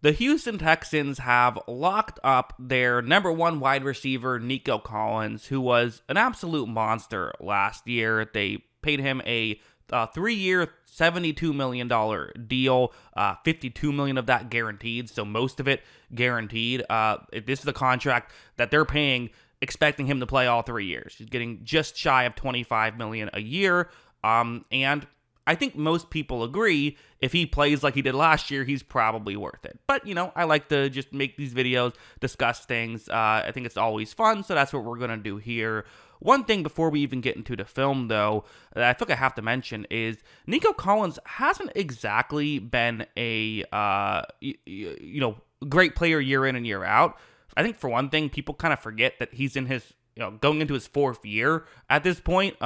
The Houston Texans have locked up their number one wide receiver, Nico Collins, who was an absolute monster last year. They paid him a 3-year, $72 million deal, $52 million of that guaranteed, so most of it guaranteed. This is the contract that they're paying, expecting him to play all 3 years. He's getting just shy of $25 million a year, and I think most people agree if he plays like he did last year, he's probably worth it. But, I like to just make these videos, discuss things. I think it's always fun, so that's what we're going to do here. One thing before we even get into the film, though, that I think I have to mention is Nico Collins hasn't exactly been a, great player year in and year out. I think, for one thing, people kind of forget that he's in his going into his 4th year at this point.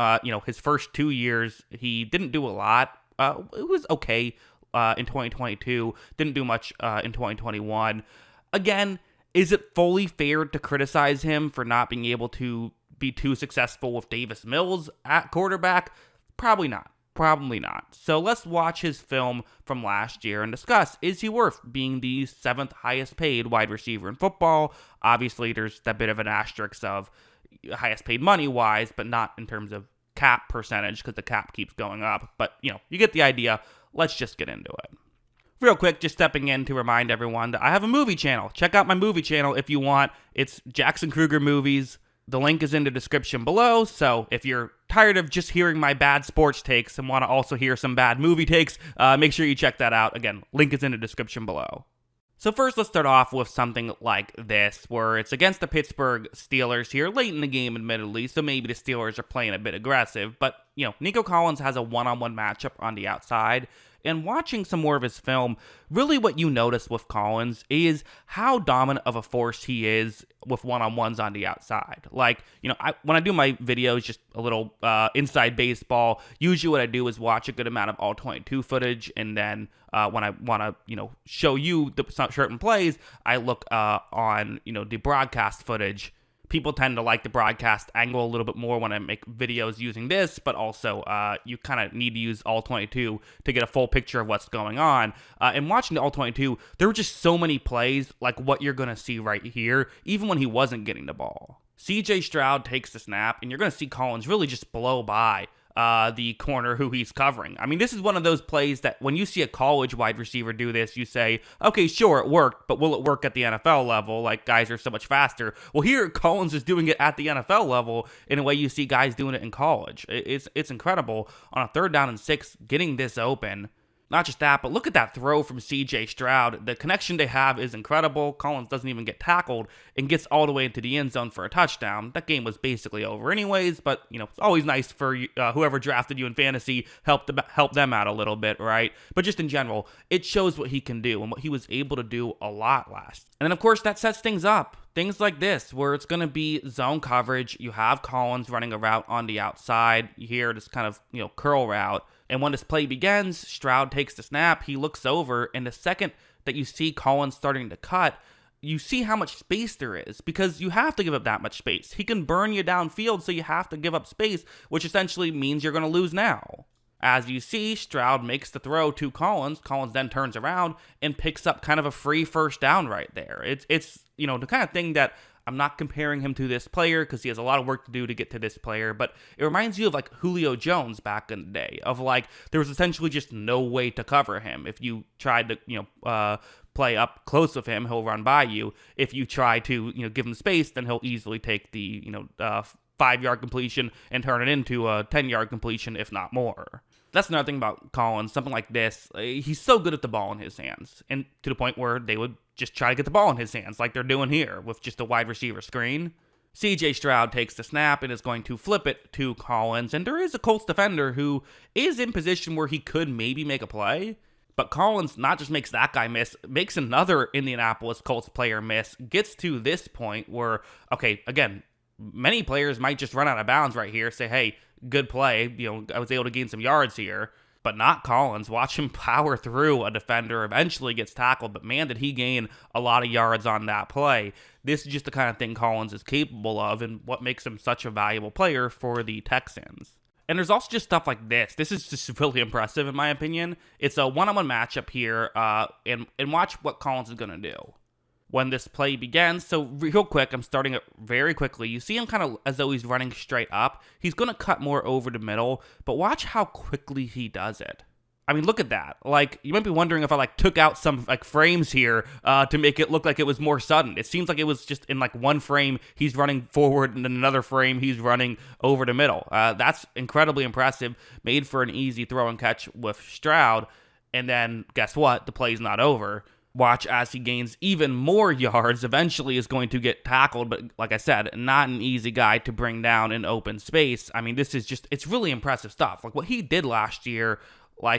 His first 2 years, he didn't do a lot. It was okay in 2022. Didn't do much in 2021. Again, is it fully fair to criticize him for not being able to be too successful with Davis Mills at quarterback? Probably not. Probably not. So let's watch his film from last year and discuss, is he worth being the 7th highest paid wide receiver in football? Obviously, there's that bit of an asterisk of highest paid money-wise, but not in terms of cap percentage, because the cap keeps going up. But, you get the idea. Let's just get into it. Real quick, just stepping in to remind everyone that I have a movie channel. Check out my movie channel if you want. It's Jackson Kruger Movies. The link is in the description below, so if you're tired of just hearing my bad sports takes and want to also hear some bad movie takes, make sure you check that out. Again, link is in the description below. So first, let's start off with something like this, where it's against the Pittsburgh Steelers here, late in the game, admittedly, so maybe the Steelers are playing a bit aggressive, but, Nico Collins has a one-on-one matchup on the outside, and watching some more of his film, really what you notice with Collins is how dominant of a force he is with one-on-ones on the outside. Like, when I do my videos, just a little inside baseball, usually what I do is watch a good amount of all 22 footage, and then when I want to, show you the certain plays, I look on, the broadcast footage. People tend to like the broadcast angle a little bit more when I make videos using this, but also you kind of need to use all 22 to get a full picture of what's going on. And watching the all 22, there were just so many plays like what you're going to see right here, even when he wasn't getting the ball. CJ Stroud takes the snap, and you're going to see Collins really just blow by the corner who he's covering. I mean, this is one of those plays that when you see a college wide receiver do this, you say, okay, sure, it worked, but will it work at the NFL level? Like, guys are so much faster. Well, here, Collins is doing it at the NFL level in a way you see guys doing it in college. It's incredible. On a 3rd down and 6, getting this open. Not just that, but look at that throw from CJ Stroud. The connection they have is incredible. Collins doesn't even get tackled and gets all the way into the end zone for a touchdown. That game was basically over anyways, but, it's always nice for whoever drafted you in fantasy, help them out a little bit, right? But just in general, it shows what he can do and what he was able to do a lot last. And then, of course, that sets things up. Things like this, where it's going to be zone coverage. You have Collins running a route on the outside. You hear this kind of, curl route. And when this play begins, Stroud takes the snap, he looks over, and the second that you see Collins starting to cut, you see how much space there is, because you have to give up that much space. He can burn you downfield, so you have to give up space, which essentially means you're going to lose now. As you see, Stroud makes the throw to Collins. Collins then turns around and picks up kind of a free 1st down right there. It's the kind of thing that I'm not comparing him to this player because he has a lot of work to do to get to this player, but it reminds you of like Julio Jones back in the day, of like there was essentially just no way to cover him. If you tried to play up close with him, he'll run by you. If you try to give him space, then he'll easily take the 5-yard completion and turn it into a 10-yard completion, if not more. That's another thing about Collins, something like this. He's so good at the ball in his hands, and to the point where they would just try to get the ball in his hands like they're doing here with just a wide receiver screen. CJ Stroud takes the snap and is going to flip it to Collins, and there is a Colts defender who is in position where he could maybe make a play, but Collins not just makes that guy miss, makes another Indianapolis Colts player miss, gets to this point where, okay, again, many players might just run out of bounds right here, say, hey, good play, I was able to gain some yards here. But not Collins. Watch him power through a defender, eventually gets tackled, but man, did he gain a lot of yards on that play. This is just the kind of thing Collins is capable of and what makes him such a valuable player for the Texans. And there's also just stuff like this. This is just really impressive in my opinion. It's a one-on-one matchup here, and watch what Collins is going to do when this play begins. So real quick, I'm starting it very quickly. You see him kind of as though he's running straight up. He's going to cut more over the middle, but watch how quickly he does it. I mean, look at that. Like, you might be wondering if I took out some frames here to make it look like it was more sudden. It seems like it was just in one frame he's running forward, and in another frame he's running over the middle. That's incredibly impressive. Made for an easy throw and catch with Stroud. And then guess what? The play's not over. Watch as he gains even more yards. Eventually is going to get tackled, but like I said, not an easy guy to bring down in open space. I mean, this is just, it's really impressive stuff. Like what he did last year,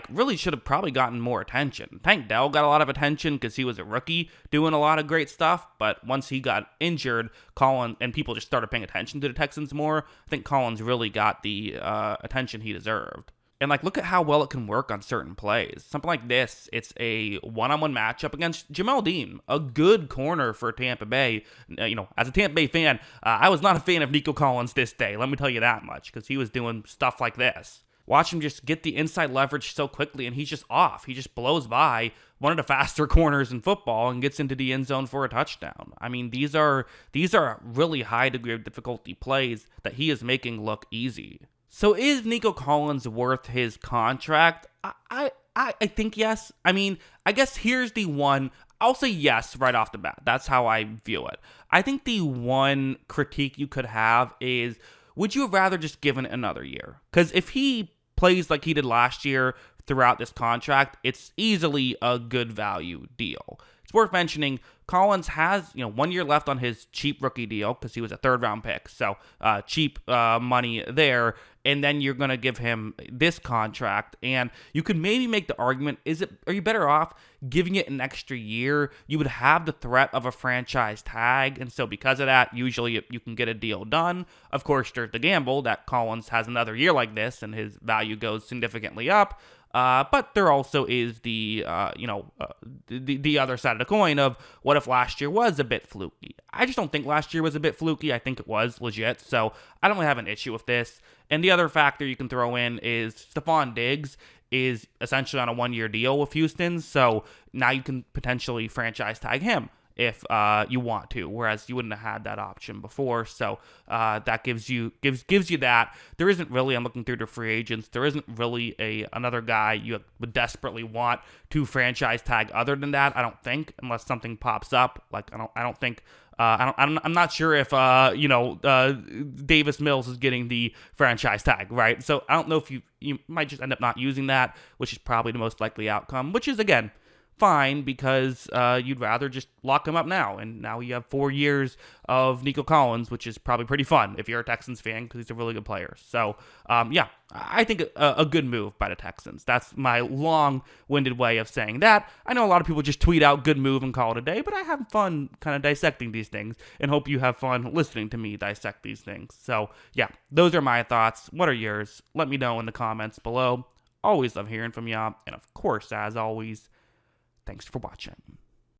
really should have probably gotten more attention. Tank Dell got a lot of attention because he was a rookie doing a lot of great stuff, but once he got injured, Collins, and people just started paying attention to the Texans more, I think Collins really got the attention he deserved. And look at how well it can work on certain plays. Something like this, it's a one-on-one matchup against Jamel Dean, a good corner for Tampa Bay. As a Tampa Bay fan, I was not a fan of Nico Collins this day, let me tell you that much, because he was doing stuff like this. Watch him just get the inside leverage so quickly, and he's just off. He just blows by one of the faster corners in football and gets into the end zone for a touchdown. I mean, these are really high degree of difficulty plays that he is making look easy. So is Nico Collins worth his contract? I think yes. I mean, I guess here's the one. I'll say yes right off the bat. That's how I view it. I think the one critique you could have is, would you have rather just given it another year? Because if he plays like he did last year throughout this contract, it's easily a good value deal. It's worth mentioning Collins has 1 year left on his cheap rookie deal because he was a third-round pick, so cheap money there. And then you're going to give him this contract, and you could maybe make the argument: are you better off giving it an extra year? You would have the threat of a franchise tag, and so because of that, usually you can get a deal done. Of course, there's the gamble that Collins has another year like this, and his value goes significantly up. But there also is the other side of the coin of what if last year was a bit fluky. I just don't think last year was a bit fluky. I think it was legit, so I don't really have an issue with this. And the other factor you can throw in is Stephon Diggs is essentially on a 1 year deal with Houston, so now you can potentially franchise tag him if you want to, whereas you wouldn't have had that option before. So that gives you that. There isn't really, I'm looking through the free agents, there isn't really another guy you would desperately want to franchise tag other than that, I don't think, unless something pops up. I'm not sure if Davis Mills is getting the franchise tag, right? So I don't know if you might just end up not using that, which is probably the most likely outcome, which is, again, fine, because you'd rather just lock him up now. And now you have 4 years of Nico Collins, which is probably pretty fun if you're a Texans fan, because he's a really good player. So, I think a good move by the Texans. That's my long-winded way of saying that. I know a lot of people just tweet out good move and call it a day, but I have fun kind of dissecting these things, and hope you have fun listening to me dissect these things. So, those are my thoughts. What are yours? Let me know in the comments below. Always love hearing from y'all. And of course, as always, thanks for watching.